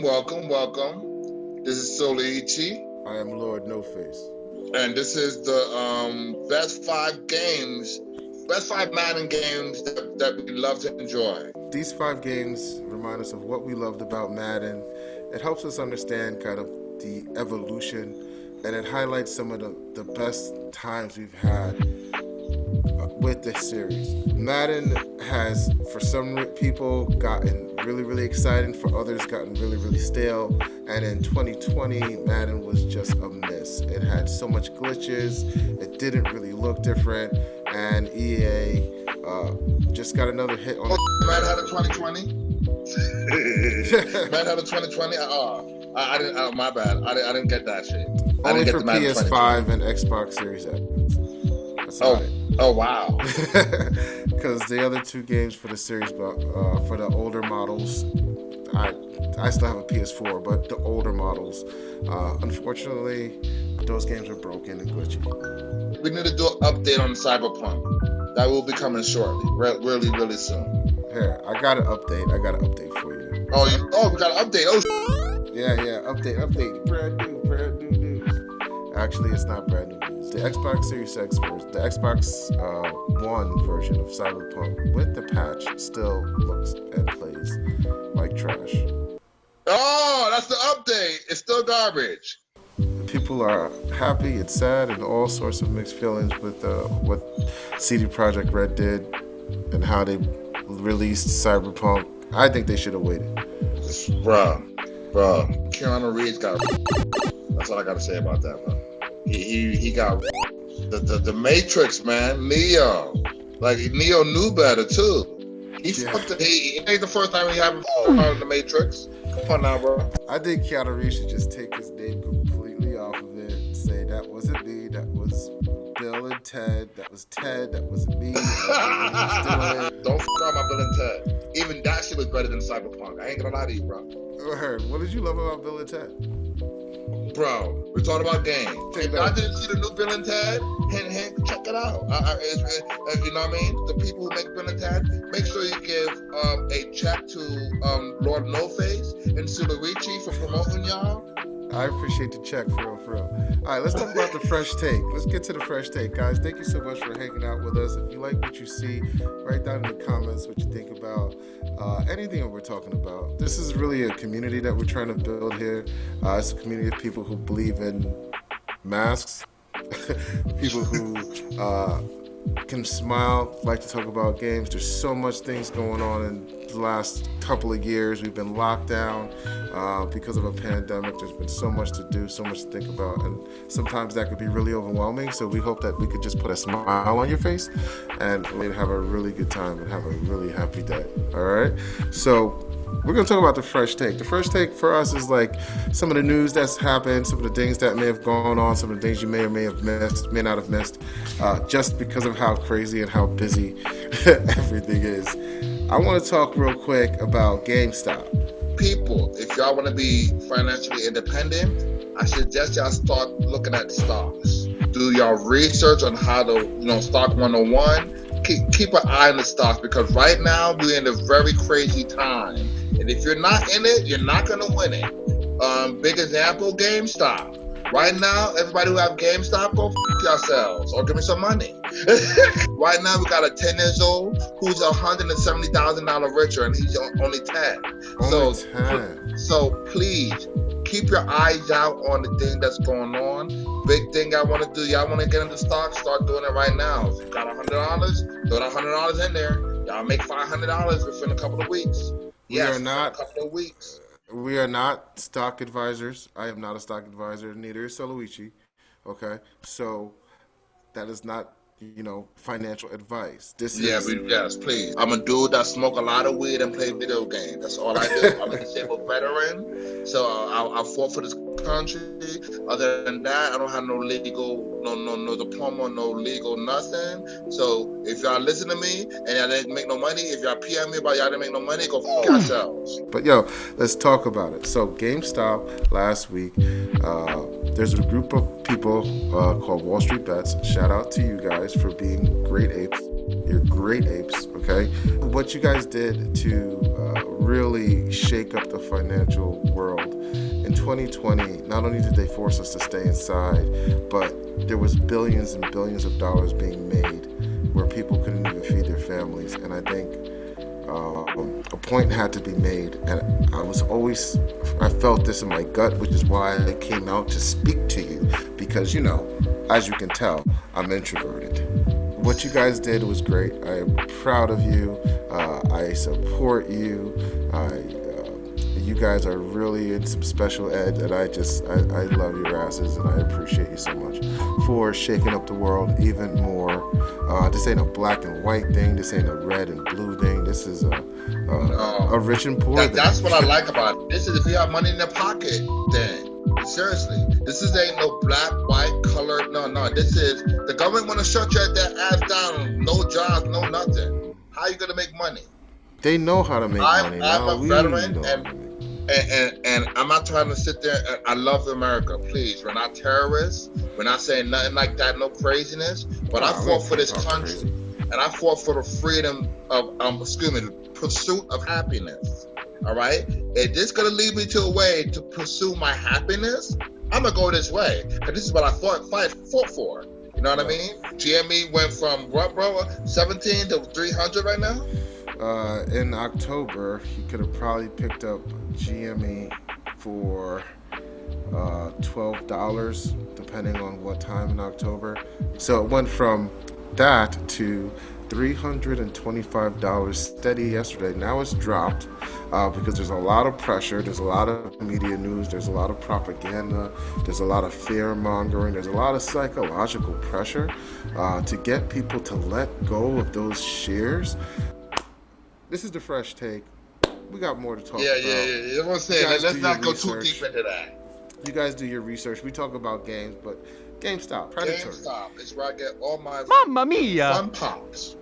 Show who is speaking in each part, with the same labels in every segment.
Speaker 1: welcome. This is Soloichi.
Speaker 2: I am Lord NoFace.
Speaker 1: And this is the best five Madden games that we love to enjoy.
Speaker 2: These 5 games remind us of what we loved about Madden. It helps us understand kind of the evolution, and it highlights some of the best times we've had with this series. Madden has, for some people, gotten really, really exciting. For others, gotten really, really stale. And in 2020, Madden was just a miss. It had so much glitches. It didn't really look different. And EA just got another hit on.
Speaker 1: Madden had a 2020. Madden had a 2020. I didn't. My bad. I didn't get that shit.
Speaker 2: Only for PS5 and Xbox Series X. That's about it.
Speaker 1: Oh wow!
Speaker 2: Because the other 2 games for the series, for the older models, I still have a PS4, but the older models, unfortunately, those games are broken and glitchy.
Speaker 1: We need to do an update on Cyberpunk. That will be coming shortly, really, really soon.
Speaker 2: Here, I got an update for you.
Speaker 1: We got an update.
Speaker 2: Yeah, update. Brand new news. Actually, it's not brand new news. The Xbox Series X version, the Xbox One version of Cyberpunk with the patch still looks and plays like trash.
Speaker 1: Oh, that's the update. It's still garbage.
Speaker 2: People are happy, it's sad, and all sorts of mixed feelings with what CD Projekt Red did and how they released Cyberpunk. I think they should have waited.
Speaker 1: Bro, Keanu Reeves got. That's all I gotta say about that, bro. He got the Matrix, man. Neo, like Neo knew better too. He fucked it. He ain't the first time he haven't on the Matrix. Come on now, bro.
Speaker 2: I think Keanu Reeves should just take his name completely off of it and say that wasn't me, that was Bill and Ted, that was Ted, that wasn't me.
Speaker 1: Don't f*** around my Bill and Ted. Even that shit was better than Cyberpunk. I ain't gonna lie to you, bro.
Speaker 2: What did you love about Bill and Ted?
Speaker 1: Bro, we're talking about games. If I didn't see the new Bill and Ted, check it out. You know what I mean? The people who make Bill and Ted, make sure you give a check to Lord NoFace and Soloichi for promoting y'all.
Speaker 2: I appreciate the check, for real. All right, let's talk about the fresh take. Let's get to the fresh take, guys. Thank you so much for hanging out with us. If you like what you see, write down in the comments what you think about anything that we're talking about. This is really a community that we're trying to build here. It's a community of people who believe in masks, people who can smile, like to talk about games. There's so much things going on in the last couple of years. We've been locked down because of a pandemic. There's been so much to do, so much to think about, and sometimes that could be really overwhelming. So we hope that we could just put a smile on your face and have a really good time and have a really happy day. All right? So we're going to talk about the fresh take. The fresh take for us is like some of the news that's happened, some of the things that may have gone on, some of the things you may or may not have missed, just because of how crazy and how busy everything is. I want to talk real quick about GameStop.
Speaker 1: People, if y'all want to be financially independent, I suggest y'all start looking at stocks. Do y'all research on how to, stock 101. Keep an eye on the stocks, because right now we're in a very crazy time. And if you're not in it, you're not going to win it. Big example, GameStop. Right now, everybody who have GameStop, go f*** yourselves or give me some money. Right now, we got a 10 years old who's $170,000 richer, and he's only 10. So please, keep your eyes out on the thing that's going on. Big thing I want to do, y'all want to get into stocks, start doing it right now. If you got $100, throw that $100 in there. Y'all make $500 within a couple of weeks.
Speaker 2: We are not.
Speaker 1: A couple of weeks.
Speaker 2: We are not stock advisors. I am not a stock advisor. Neither is Soloichi. Okay, so that is not, financial advice.
Speaker 1: Yes, please. I'm a dude that smoke a lot of weed and play video games. That's all I do. I'm a disabled veteran, so I fought for this country. Other than that, I don't have no legal, no diploma, no legal nothing. So if y'all listen to me and y'all didn't make no money, if y'all PM me about y'all didn't make no money, go f*** yourselves.
Speaker 2: But let's talk about it. So GameStop last week, there's a group of people called Wall Street Bets. Shout out to you guys for being great apes. You're great apes, okay? okay? What you guys did to really shake up the financial world in 2020, not only did they force us to stay inside, but there was billions and billions of dollars being made where people couldn't even feed their families. And I think a point had to be made, and I felt this in my gut, which is why I came out to speak to you, because, you know, as you can tell, I'm introverted. What you guys did was great. I am proud of you. I support you. You guys are really in some special ed, and I love your asses, and I appreciate you so much for shaking up the world even more. This ain't a black and white thing. This ain't a red and blue thing. This is a rich and poor thing.
Speaker 1: That's what I like about it. This is if you have money in your pocket, then. Seriously, this ain't no black, white, colored. No. This is the government want to shut your ass down. No jobs, no nothing. How you gonna make money?
Speaker 2: They know how to make money.
Speaker 1: I'm a veteran, and I'm not trying to sit there. I love America. Please, we're not terrorists. We're not saying nothing like that. No craziness. But I fought for this country, and I fought for the freedom of the pursuit of happiness. All right, if this gonna lead me to a way to pursue my happiness, I'm gonna go this way, because this is what I fought for. You know what I mean? GME went from what, bro? 17 to 300 right now.
Speaker 2: In October, he could have probably picked up GME for $12, depending on what time in October. So it went from that to $325 steady yesterday. Now it's dropped because there's a lot of pressure, there's a lot of media news, there's a lot of propaganda, there's a lot of fear mongering, there's a lot of psychological pressure to get people to let go of those shares. This is the Fresh Take. We got more to talk about.
Speaker 1: Yeah. I'm saying, let's not go too deep into that.
Speaker 2: You guys do your research. We talk about games, but GameStop, predatory.
Speaker 1: GameStop is where I get all my
Speaker 3: Mamma mia!
Speaker 1: fun pops.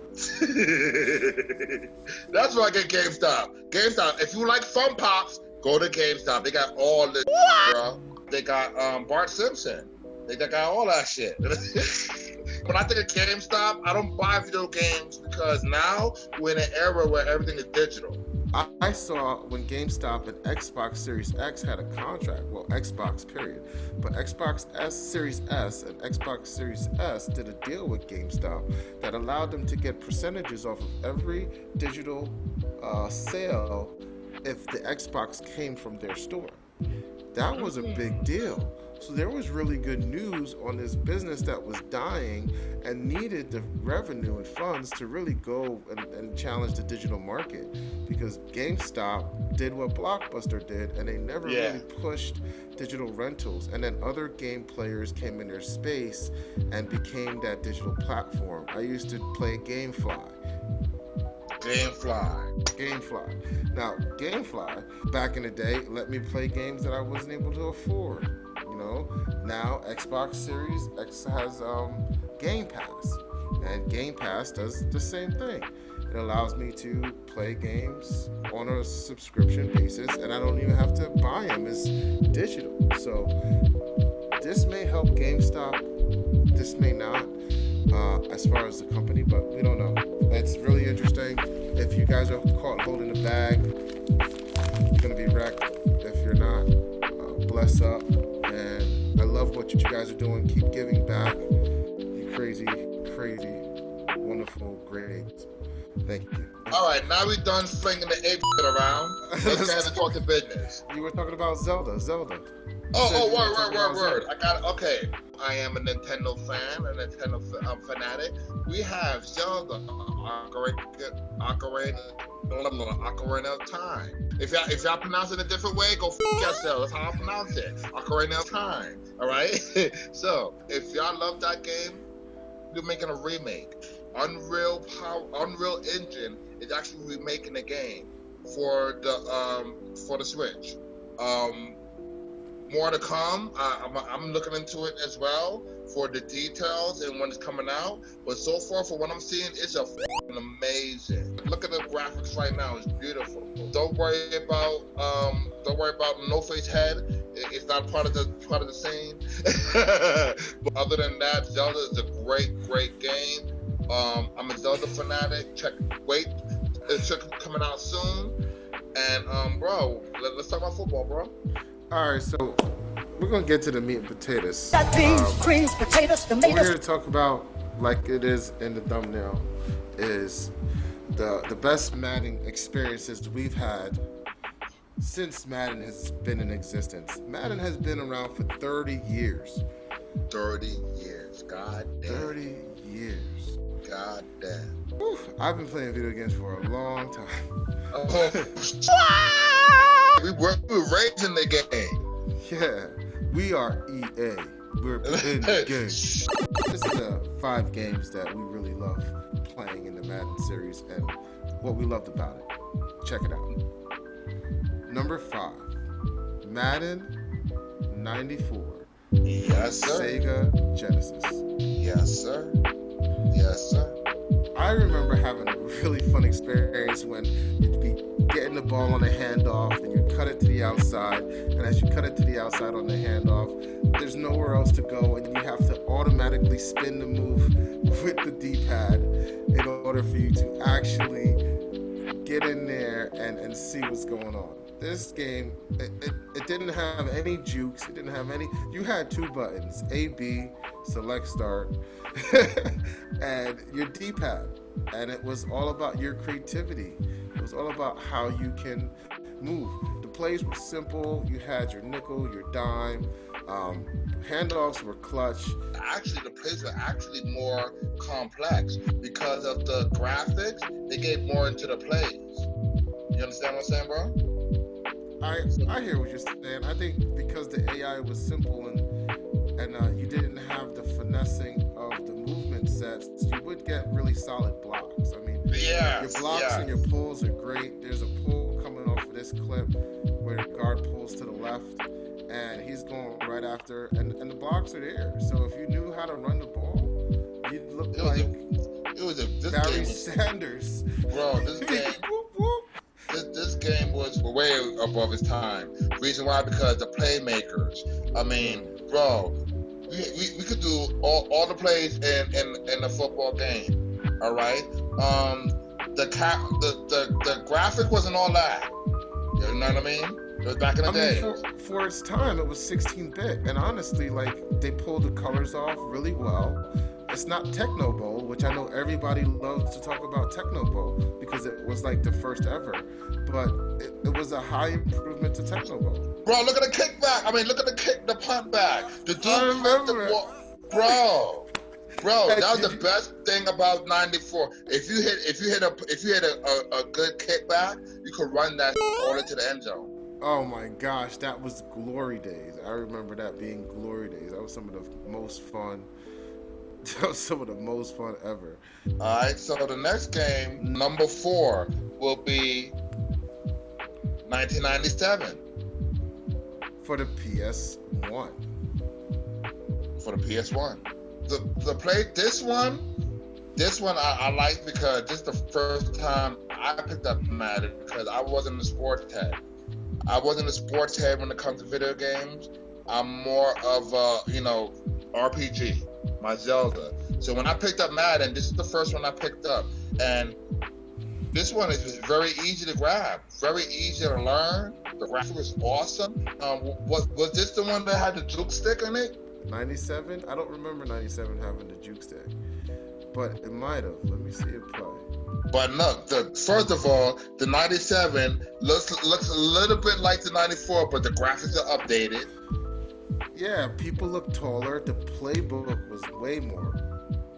Speaker 1: That's where I get GameStop. GameStop. If you like fun pops, go to GameStop. They got all this, bro. They got Bart Simpson. They got all that shit. When I think of GameStop, I don't buy video games because now we're in an era where everything is digital.
Speaker 2: I saw when GameStop and Xbox Series X had a contract, well, Xbox period, but Xbox Series S and Xbox Series S did a deal with GameStop that allowed them to get percentages off of every digital sale if the Xbox came from their store. That was a big deal. So there was really good news on this business that was dying and needed the revenue and funds to really go and challenge the digital market, because GameStop did what Blockbuster did, and they never really pushed digital rentals. And then other game players came in their space and became that digital platform. I used to play GameFly. Now, GameFly, back in the day, let me play games that I wasn't able to afford. You know, now Xbox Series X has Game Pass, and Game Pass does the same thing. It allows me to play games on a subscription basis, and I don't even have to buy them. It's digital. So this may help GameStop. This may not, as far as the company, but we don't know. It's really interesting. If you guys are caught holding the bag, you're gonna be wrecked. If you're not, bless up. And I love what you guys are doing. Keep giving back. You crazy, wonderful, great. Thank you.
Speaker 1: All right, now we're done flinging the ape shit around. Let's go ahead and talk to business.
Speaker 2: You were talking about Zelda.
Speaker 1: Word. I got it. Okay. I am a Nintendo fan, a Nintendo fanatic. We have Zelda, Ocarina of Time. If y'all pronounce it a different way, go f*** yourself. That's how I pronounce it. Ocarina of Time. All right. So if y'all love that game, they're making a remake. Unreal Engine is actually remaking the game for the Switch. More to come. I'm looking into it as well for the details and when it's coming out. But so far, for what I'm seeing, it's amazing. Look at the graphics right now; it's beautiful. Don't worry about NoFace head. It's not part of the scene. But other than that, Zelda is a great game. I'm a Zelda fanatic. Wait, it's coming out soon. And bro, let's talk about football, bro.
Speaker 2: All right, so we're gonna get to the meat and potatoes.
Speaker 3: Beans, greens, potatoes,
Speaker 2: What
Speaker 3: tomatoes.
Speaker 2: we're here to talk about, like it is in the thumbnail, is the best Madden experiences we've had since Madden has been in existence. Madden has been around for 30 years.
Speaker 1: 30 years, god damn.
Speaker 2: 30 years.
Speaker 1: God damn.
Speaker 2: Whew, I've been playing video games for a long time.
Speaker 1: We were raised in the game.
Speaker 2: Yeah, we are EA. We're in the game. This is the 5 games that we really love playing in the Madden series and what we loved about it. Check it out. Number 5, Madden 94.
Speaker 1: Yes, sir.
Speaker 2: Sega Genesis.
Speaker 1: Yes, sir. Yes, sir.
Speaker 2: I remember having a really fun experience when you'd be getting the ball on a handoff and you cut it to the outside, and as you cut it to the outside on the handoff, there's nowhere else to go, and you have to automatically spin the move with the D-pad in order for you to actually get in there and see what's going on. This game, it didn't have any jukes. It didn't have any. You had 2 buttons, A, B, select start, and your D-pad. And it was all about your creativity. It was all about how you can move. The plays were simple. You had your nickel, your dime. Handoffs were clutch.
Speaker 1: Actually, the plays were actually more complex because of the graphics. They gave more into the plays. You understand what I'm saying, bro?
Speaker 2: I hear what you're saying. I think because the AI was simple and you didn't have the finessing of the movement sets, you would get really solid blocks. I mean, your blocks and your pulls are great. There's a pull coming off of this clip where the guard pulls to the left and he's going right after, and the blocks are there. So if you knew how to run the ball, you'd look like Barry Sanders.
Speaker 1: Bro, this game. This game was way above its time. Reason why? Because the playmakers. I mean, bro, we could do all the plays in a football game. All right. The graphic wasn't all that. You know what I mean? It was back in the day.
Speaker 2: For its time, it was 16-bit, and honestly, like they pulled the colors off really well. It's not Techno Bowl, which I know everybody loves to talk about Techno Bowl because it was like the first ever, but it was a high improvement to Techno Bowl.
Speaker 1: Bro, look at the kickback. I mean, look at the punt back. The dude punt the ball. Bro, that was the best thing about '94. If you hit a good kickback, you could run that all into the end zone.
Speaker 2: Oh my gosh, that was glory days. I remember that being glory days. That was some of the most fun. That was some of the most fun ever.
Speaker 1: All right, so the next game, number 4, will be 1997.
Speaker 2: For the PS1.
Speaker 1: For the PS1. The play, this one I like because this is the first time I picked up Madden because I wasn't a sports head. I wasn't a sports head when it comes to video games. I'm more of a, RPG. My Zelda. So when I picked up Madden, this is the first one I picked up, and this one is very easy to grab, very easy to learn. The graphic was awesome. Was this the one that had the juke stick in it?
Speaker 2: 97? I don't remember 97 having the juke stick, but it might have. Let me see it play.
Speaker 1: But no, first of all, the 97 looks a little bit like the 94, but the graphics are updated.
Speaker 2: Yeah, people look taller. The playbook was way more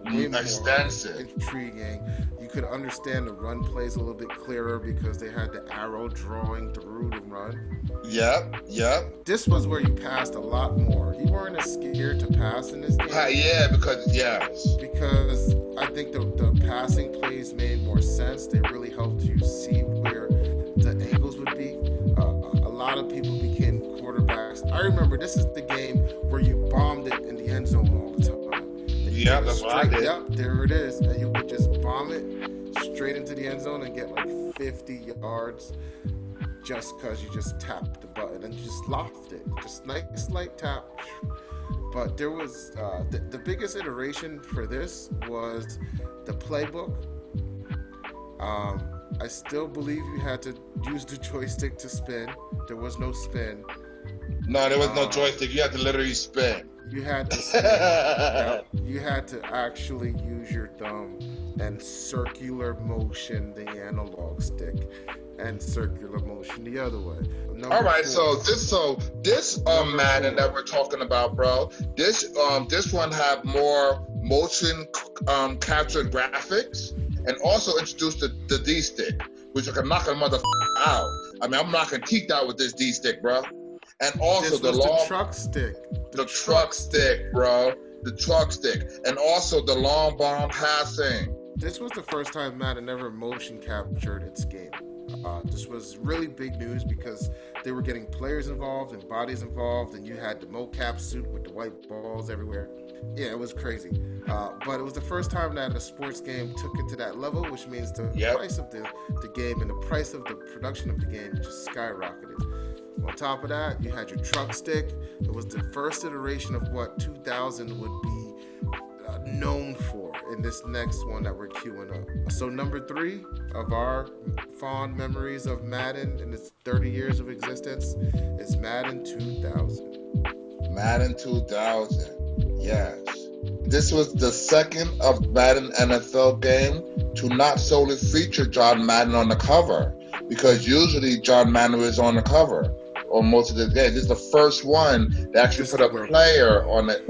Speaker 1: extensive,
Speaker 2: intriguing. You could understand the run plays a little bit clearer because they had the arrow drawing through the run.
Speaker 1: Yep.
Speaker 2: This was where you passed a lot more. You weren't as scared to pass in this game.
Speaker 1: Yeah, because
Speaker 2: I think the passing plays made more sense. They really helped you see where the angles would be. A lot of people became quarterbacks. I remember this is the game where you bombed it in the end zone all the time.
Speaker 1: Yeah, that's what I did.
Speaker 2: Yep, there it is. And you would just bomb it straight into the end zone and get like 50 yards just because you just tapped the button and you just lofted it. Just nice light tap. But there was the biggest iteration for this was the playbook. I still believe you had to use the joystick to spin. There was no spin.
Speaker 1: No, there was no joystick. You had to literally spin.
Speaker 2: You had to spin. Yeah, you had to actually use your thumb and circular motion the analog stick and circular motion the other way.
Speaker 1: All right, so this Madden that we're talking about, bro, this one have more motion captured graphics, and also introduced the D stick, which I can knock a motherfucker out. I mean, I'm knocking teeth out with this D stick, bro. And also
Speaker 2: the truck stick.
Speaker 1: The truck stick, bro. The truck stick, and also the long bomb passing.
Speaker 2: This was the first time Madden ever motion captured its game. This was really big news because they were getting players involved and bodies involved, and you had the mocap suit with the white balls everywhere. Yeah, it was crazy. But it was the first time that a sports game took it to that level, which means the price of the game and the price of the production of the game just skyrocketed. On top of that, you had your truck stick. It was the first iteration of what 2000 would be known for in this next one that we're queuing up. So number 3 of our fond memories of Madden in its 30 years of existence is Madden 2000.
Speaker 1: Madden 2000, yes. This was the second of Madden NFL game to not solely feature John Madden on the cover, because usually John Madden was on the cover on most of the games. This is the first one that actually put a player on the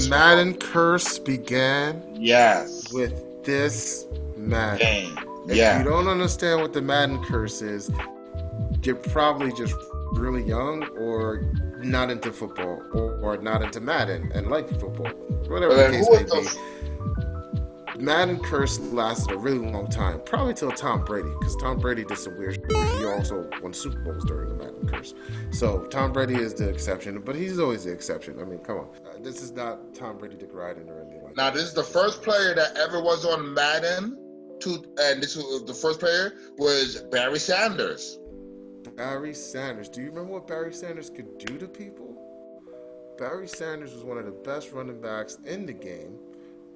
Speaker 2: Madden curse began
Speaker 1: with
Speaker 2: this Madden
Speaker 1: game.
Speaker 2: If you don't understand what the Madden curse is, you're probably just really young or not into football or not into Madden and like football, whatever the case may be. Madden curse lasted a really long time, probably till Tom Brady, because Tom Brady did some weird shit. He also won Super Bowls during the Madden curse. So Tom Brady is the exception, but he's always the exception. I mean, come on. This is not Tom Brady Dick Riding or anything like that.
Speaker 1: Now, this is the first player that ever was on Madden, and this was the first player was Barry Sanders.
Speaker 2: Barry Sanders. Do you remember what Barry Sanders could do to people? Barry Sanders was one of the best running backs in the game.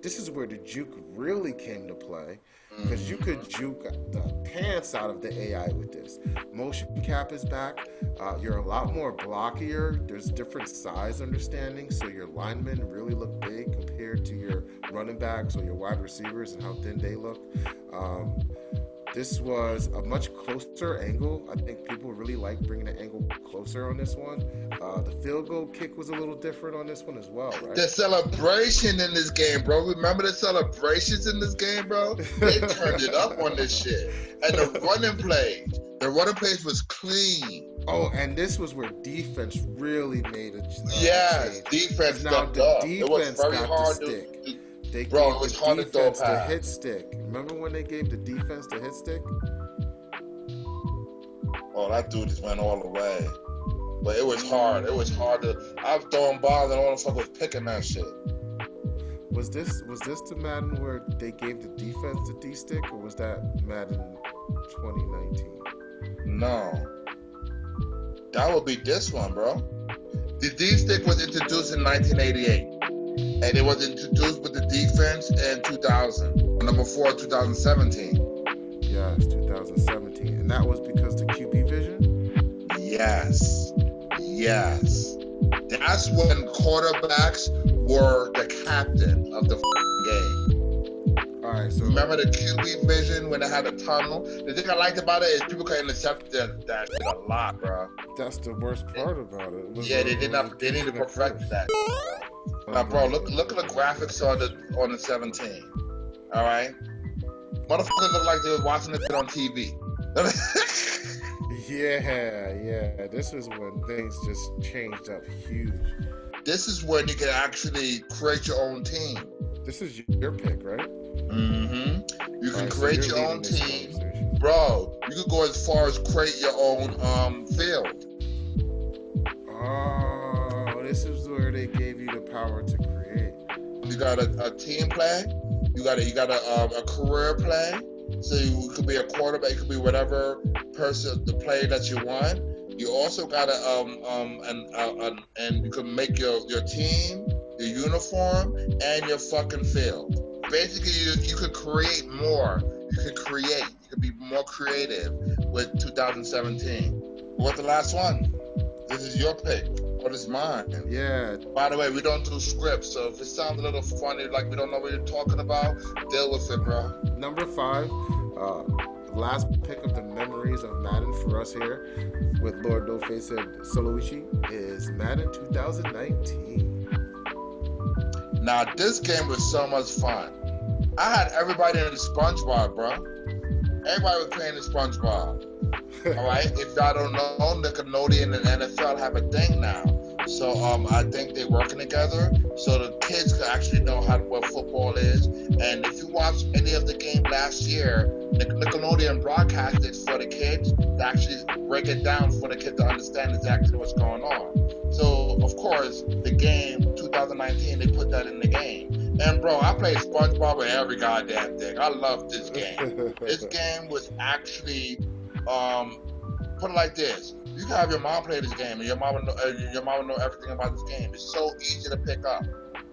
Speaker 2: This is where the juke really came to play, because you could juke the pants out of the AI with this. Motion cap is back. You're a lot more blockier. There's different size understanding, so your linemen really look big compared to your running backs or your wide receivers and how thin they look. This was a much closer angle. I think people really like bringing the angle closer on this one. The field goal kick was a little different on this one as well, right?
Speaker 1: The celebration in this game, bro. Remember the celebrations in this game, bro? They turned it up on this shit. And the running plays was clean.
Speaker 2: Oh, and this was where defense really made a
Speaker 1: change. Defense stepped up. It was very hard to stick.
Speaker 2: They gave it was hard the hit stick. Remember when they gave the defense the hit stick?
Speaker 1: Oh, that dude just went all the way. But it was hard. It was hard to. I was throwing balls and all the fuck was picking that shit.
Speaker 2: Was this the Madden where they gave the defense the D stick, or was that Madden 2019?
Speaker 1: No. That would be this one, bro. The D stick was introduced in 1988. And it was introduced with the defense in 2000. Number 4, 2017.
Speaker 2: Yeah, it's 2017. And that was because the QB vision?
Speaker 1: Yes. That's when quarterbacks were the captain of the game.
Speaker 2: All right, so
Speaker 1: remember the QB vision when they had a tunnel? The thing I liked about it is people could intercept that shit a lot, bro.
Speaker 2: That's the worst part about it.
Speaker 1: They need to perfect that. Now, bro, look at the graphics on the 17. All right, motherfuckers look like they were watching it on TV.
Speaker 2: Yeah. This is when things just changed up huge.
Speaker 1: This is when you can actually create your own team.
Speaker 2: This is your pick, right?
Speaker 1: Mm-hmm. You can create your own team, bro. You could go as far as create your own field.
Speaker 2: Oh, this is where they gave you the power to create.
Speaker 1: You got a team play. You got a career play. So you could be a quarterback. You could be whatever person, the player that you want. You also gotta and you can make your team, your uniform, and your fucking field. Basically, you could create more. You could be more creative with 2017. What's the last one? This is your pick. What is mine?
Speaker 2: Yeah.
Speaker 1: By the way, we don't do scripts, so if it sounds a little funny, like we don't know what you're talking about, deal with it, bro.
Speaker 2: Number 5, last pick of the memories of Madden for us here with Lord NoFace and Soloichi is Madden 2019.
Speaker 1: Now, this game was so much fun. I had everybody in the SpongeBob, bro. Everybody was playing the SpongeBob. All right? If y'all don't know, Nickelodeon and NFL have a thing now. So I think they're working together so the kids can actually know what football is. And if you watch any of the game last year, Nickelodeon broadcast it for the kids to actually break it down for the kids to understand exactly what's going on. So, of course, the game, 2019, they put that in the game. And, bro, I played SpongeBob with every goddamn thing. I love this game. This game was actually, put it like this. You can have your mom play this game, and your mom will know everything about this game. It's so easy to pick up.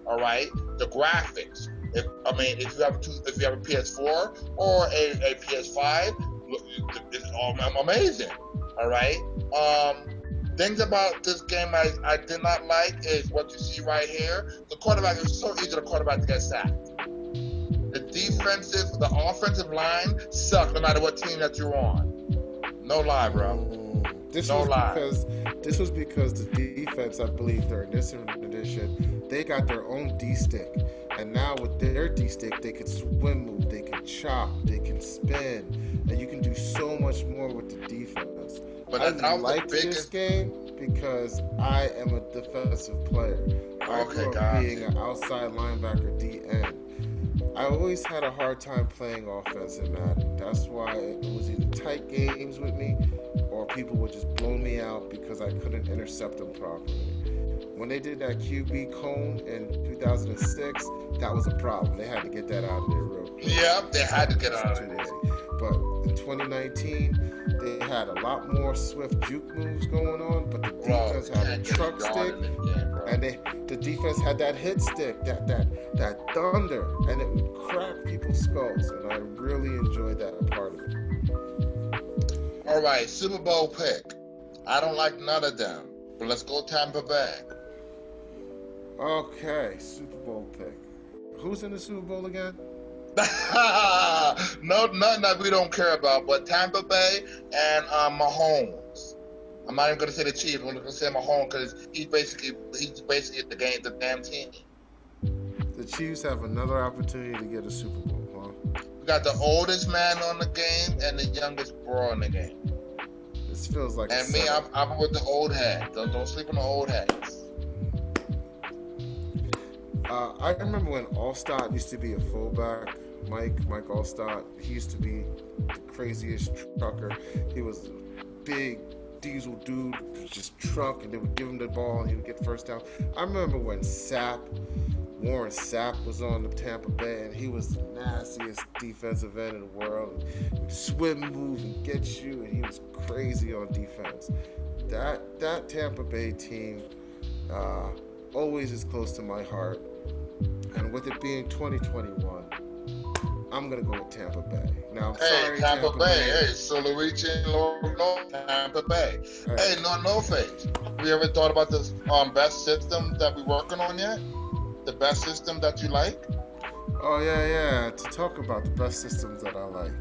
Speaker 1: All right, the graphics. If you have a PS4 or a PS5, it's amazing. All right. Things about this game I did not like is what you see right here. The quarterback is so easy for the quarterback to get sacked. The offensive line sucks no matter what team that you're on. No lie, bro.
Speaker 2: This was because the defense, I believe, during this edition, they got their own D-stick. And now with their D-stick, they can swim move, they can chop, they can spin, and you can do so much more with the defense. But I like this game because I am a defensive player. I grew up being an outside linebacker DN. I always had a hard time playing offense in Madden. That's why it was either tight games with me or people would just blow me out because I couldn't intercept them properly. When they did that QB cone in 2006, that was a problem. They had to get that out of there real quick.
Speaker 1: Yep, they had to get out of there.
Speaker 2: But in 2019, they had a lot more swift juke moves going on, but the defense had a truck stick, and the defense had that hit stick, that thunder, and it would crack people's skulls, and I really enjoyed that part of it.
Speaker 1: All right, Super Bowl pick. I don't like none of them, but let's go Tampa Bay.
Speaker 2: Okay, Super Bowl pick. Who's in the Super Bowl again?
Speaker 1: No, nothing that we don't care about, but Tampa Bay and Mahomes. I'm not even gonna say the Chiefs. I'm gonna say Mahomes because he's basically the damn team.
Speaker 2: The Chiefs have another opportunity to get a Super Bowl, huh?
Speaker 1: We got the oldest man on the game and the youngest bro in the game.
Speaker 2: This feels like.
Speaker 1: And me, I'm with the old head. Don't sleep on the old heads.
Speaker 2: I remember when Allstott used to be a fullback. Mike Allstott. He used to be the craziest trucker. He was a big diesel dude, just truck, and they would give him the ball and he would get first down. I remember when Warren Sapp was on the Tampa Bay, and he was the nastiest defensive end in the world. He'd swim, move, and get you, and he was crazy on defense. That Tampa Bay team always is close to my heart. And with it being 2021, I'm going to go with Tampa Bay. Now, I'm sorry,
Speaker 1: Tampa Bay. Hey, Soloichi and Lord, Tampa Bay. Hey, NoFace. Have you ever thought about this best system that we're working on yet? The best system that you like?
Speaker 2: Oh, yeah. To talk about the best systems that I like.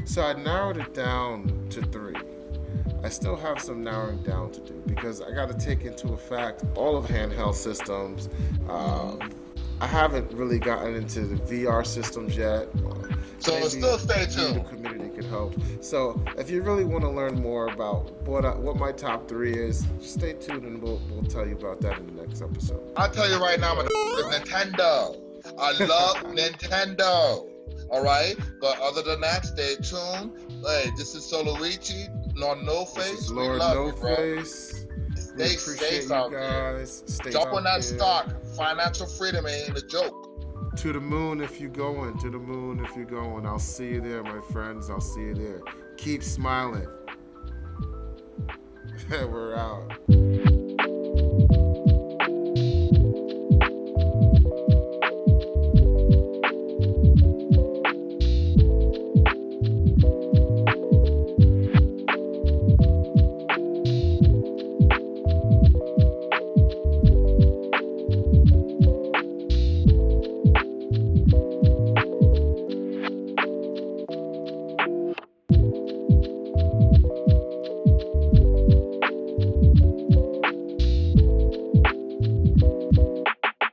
Speaker 2: So I narrowed it down to 3. I still have some narrowing down to do because I got to take into effect all of handheld systems. I haven't really gotten into the VR systems yet.
Speaker 1: So still stay tuned.
Speaker 2: The community can help. So if you really want to learn more about what my top 3 is, just stay tuned and we'll tell you about that in the next episode.
Speaker 1: I'll tell you right now, Nintendo. I love Nintendo. All right? But other than that, stay tuned. Hey, this is Soloichi. NoFace.
Speaker 2: We love you, bro.
Speaker 1: Stay safe out there. Jump on that stock. Financial freedom ain't a joke.
Speaker 2: To the moon if you're going. To the moon if you're going. I'll see you there, my friends. I'll see you there. Keep smiling. We're out.